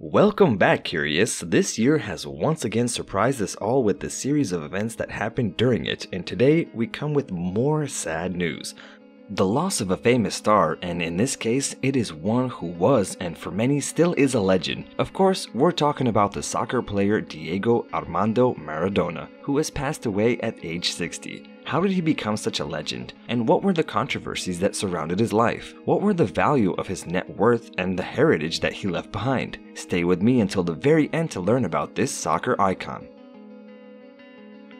Welcome back, Curious. This year has once again surprised us all with the series of events that happened during it, and today we come with more sad news. The loss of a famous star, and in this case, it is one who was, and for many still is, a legend. Of course, we're talking about the soccer player Diego Armando Maradona, who has passed away at age 60. How did he become such a legend? And what were the controversies that surrounded his life? What were the value of his net worth and the heritage that he left behind? Stay with me until the very end to learn about this soccer icon.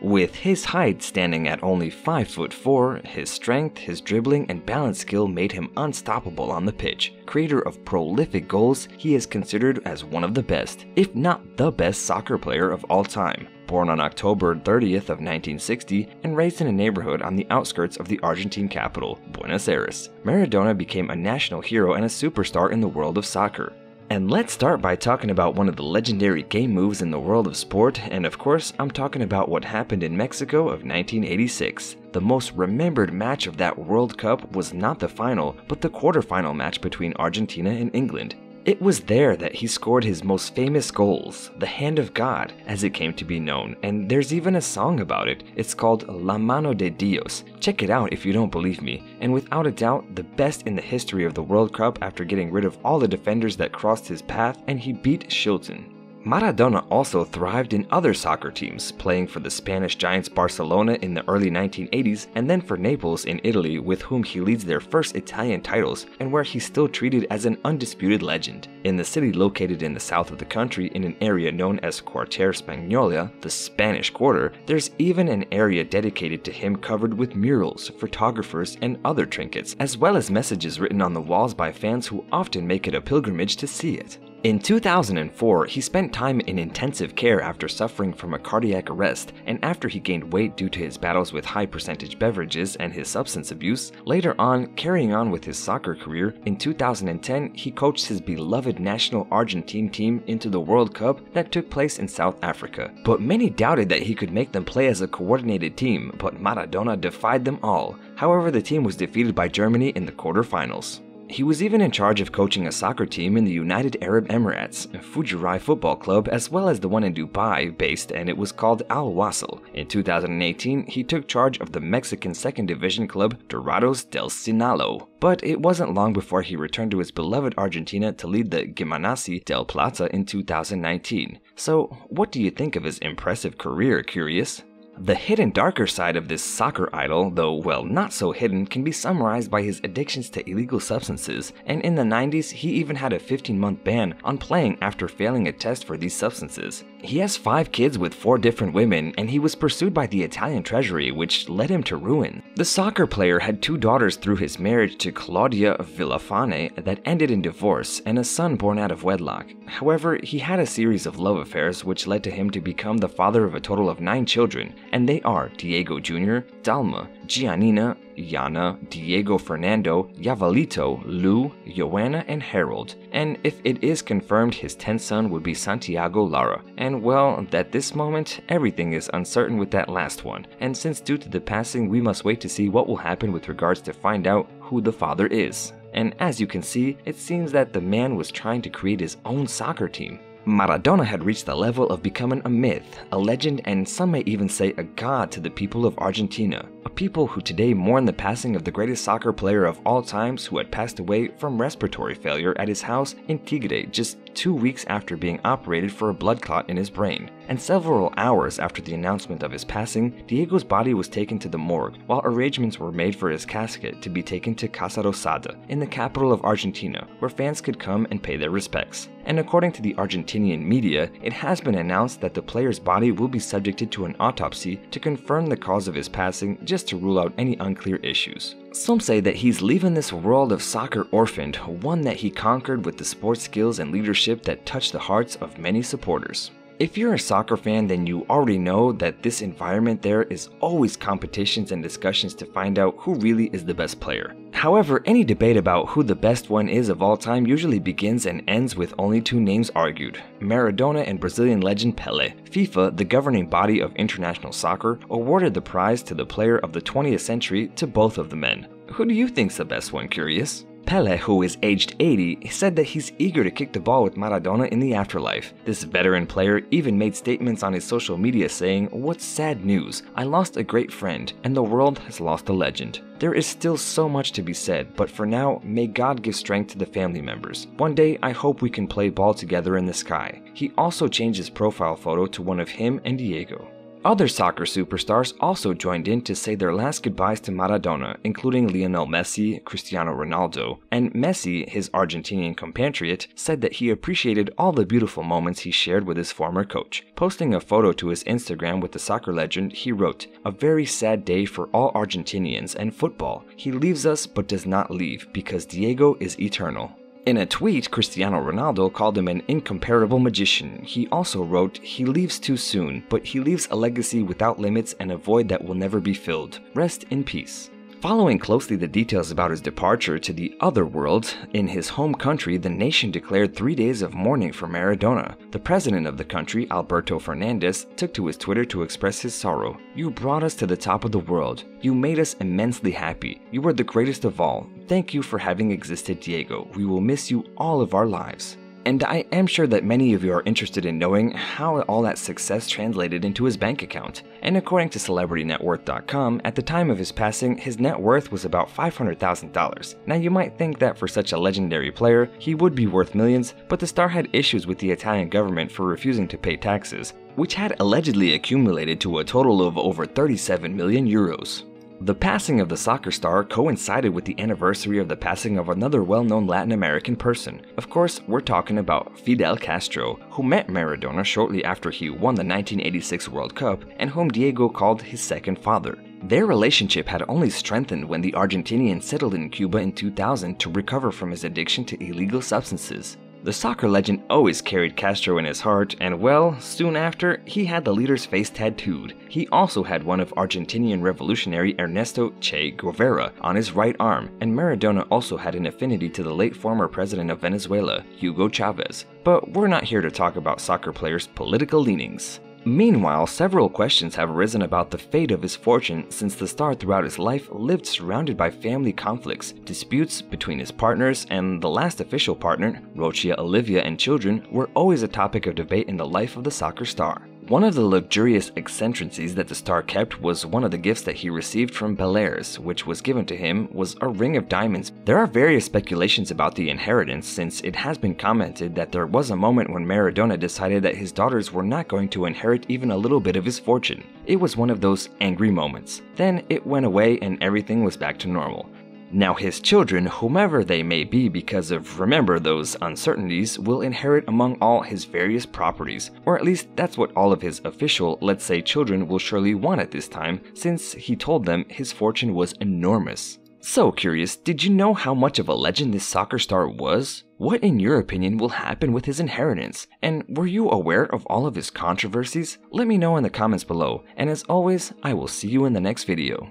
With his height standing at only 5'4", his strength, his dribbling, and balance skill made him unstoppable on the pitch. Creator of prolific goals, he is considered as one of the best, if not the best soccer player of all time. Born on October 30th of 1960 and raised in a neighborhood on the outskirts of the Argentine capital, Buenos Aires, Maradona became a national hero and a superstar in the world of soccer. And let's start by talking about one of the legendary game moves in the world of sport, and of course, I'm talking about what happened in Mexico of 1986. The most remembered match of that World Cup was not the final, but the quarterfinal match between Argentina and England. It was there that he scored his most famous goals, the Hand of God, as it came to be known, and there's even a song about it. It's called La Mano de Dios. Check it out if you don't believe me, and without a doubt, the best in the history of the World Cup after getting rid of all the defenders that crossed his path, and he beat Shilton. Maradona also thrived in other soccer teams, playing for the Spanish giants Barcelona in the early 1980s and then for Naples in Italy, with whom he leads their first Italian titles and where he's still treated as an undisputed legend. In the city located in the south of the country in an area known as Quartier Spagnola, the Spanish Quarter, there's even an area dedicated to him covered with murals, photographers, and other trinkets, as well as messages written on the walls by fans who often make it a pilgrimage to see it. In 2004, he spent time in intensive care after suffering from a cardiac arrest, and after he gained weight due to his battles with high-percentage beverages and his substance abuse. Later on, carrying on with his soccer career, in 2010 he coached his beloved national Argentine team into the World Cup that took place in South Africa. But many doubted that he could make them play as a coordinated team, but Maradona defied them all. However, the team was defeated by Germany in the quarterfinals. He was even in charge of coaching a soccer team in the United Arab Emirates, Fujairah Football Club, as well as the one in Dubai based, and it was called Al Wasl. In 2018, he took charge of the Mexican second division club Dorados del Sinaloa. But it wasn't long before he returned to his beloved Argentina to lead the Gimnasia del Plata in 2019. So, what do you think of his impressive career, Curious? The hidden darker side of this soccer idol, though well not so hidden, can be summarized by his addictions to illegal substances, and in the 90s he even had a 15-month ban on playing after failing a test for these substances. He has 5 kids with 4 different women, and he was pursued by the Italian treasury, which led him to ruin. The soccer player had 2 daughters through his marriage to Claudia Villafane that ended in divorce, and a son born out of wedlock. However, he had a series of love affairs which led to him to become the father of a total of 9 children, and they are Diego Jr., Dalma, Giannina, Yana, Diego Fernando, Yavalito, Lou, Joanna, and Harold. And if it is confirmed, his 10th son would be Santiago Lara. And well, at this moment, everything is uncertain with that last one. And since due to the passing, we must wait to see what will happen with regards to find out who the father is. And as you can see, it seems that the man was trying to create his own soccer team. Maradona had reached the level of becoming a myth, a legend, and some may even say a god to the people of Argentina. A people who today mourn the passing of the greatest soccer player of all times, who had passed away from respiratory failure at his house in Tigre just 2 weeks after being operated for a blood clot in his brain. And several hours after the announcement of his passing, Diego's body was taken to the morgue, while arrangements were made for his casket to be taken to Casa Rosada in the capital of Argentina, where fans could come and pay their respects. And according to the Argentinian media, it has been announced that the player's body will be subjected to an autopsy to confirm the cause of his passing, just to rule out any unclear issues. Some say that he's leaving this world of soccer orphaned, one that he conquered with the sports skills and leadership that touched the hearts of many supporters. If you're a soccer fan, then you already know that this environment there is always competitions and discussions to find out who really is the best player. However, any debate about who the best one is of all time usually begins and ends with only 2 names argued: Maradona and Brazilian legend Pele. FIFA, the governing body of international soccer, awarded the prize to the player of the 20th century to both of the men. Who do you think's the best one, Curious? Pele, who is aged 80, said that he's eager to kick the ball with Maradona in the afterlife. This veteran player even made statements on his social media saying, "What sad news, I lost a great friend, and the world has lost a legend." There is still so much to be said, but for now, may God give strength to the family members. One day, I hope we can play ball together in the sky. He also changed his profile photo to one of him and Diego. Other soccer superstars also joined in to say their last goodbyes to Maradona, including Lionel Messi, Cristiano Ronaldo, and Messi, his Argentinian compatriot, said that he appreciated all the beautiful moments he shared with his former coach. Posting a photo to his Instagram with the soccer legend, he wrote, "A very sad day for all Argentinians and football. He leaves us but does not leave because Diego is eternal." In a tweet, Cristiano Ronaldo called him an incomparable magician. He also wrote, "He leaves too soon, but he leaves a legacy without limits and a void that will never be filled. Rest in peace." Following closely the details about his departure to the other world, in his home country, the nation declared 3 days of mourning for Maradona. The president of the country, Alberto Fernandez, took to his Twitter to express his sorrow. "You brought us to the top of the world. You made us immensely happy. You were the greatest of all. Thank you for having existed, Diego. We will miss you all of our lives." And I am sure that many of you are interested in knowing how all that success translated into his bank account. And according to CelebrityNetWorth.com, at the time of his passing, his net worth was about $500,000. Now you might think that for such a legendary player, he would be worth millions, but the star had issues with the Italian government for refusing to pay taxes, which had allegedly accumulated to a total of over 37 million euros. The passing of the soccer star coincided with the anniversary of the passing of another well-known Latin American person. Of course, we're talking about Fidel Castro, who met Maradona shortly after he won the 1986 World Cup and whom Diego called his second father. Their relationship had only strengthened when the Argentinian settled in Cuba in 2000 to recover from his addiction to illegal substances. The soccer legend always carried Castro in his heart, and well, soon after, he had the leader's face tattooed. He also had one of Argentinian revolutionary Ernesto Che Guevara on his right arm, and Maradona also had an affinity to the late former president of Venezuela, Hugo Chavez. But we're not here to talk about soccer players' political leanings. Meanwhile, several questions have arisen about the fate of his fortune since the star throughout his life lived surrounded by family conflicts, disputes between his partners, and the last official partner, Rocia Olivia, and children were always a topic of debate in the life of the soccer star. One of the luxurious eccentricities that the star kept was one of the gifts that he received from Belair's, which was given to him, was a ring of diamonds. There are various speculations about the inheritance, since it has been commented that there was a moment when Maradona decided that his daughters were not going to inherit even a little bit of his fortune. It was one of those angry moments. Then it went away and everything was back to normal. Now his children, whomever they may be because of, remember, those uncertainties, will inherit among all his various properties, or at least that's what all of his official, let's say, children will surely want at this time, since he told them his fortune was enormous. So curious, did you know how much of a legend this soccer star was? What in your opinion will happen with his inheritance? And were you aware of all of his controversies? Let me know in the comments below, and as always, I will see you in the next video.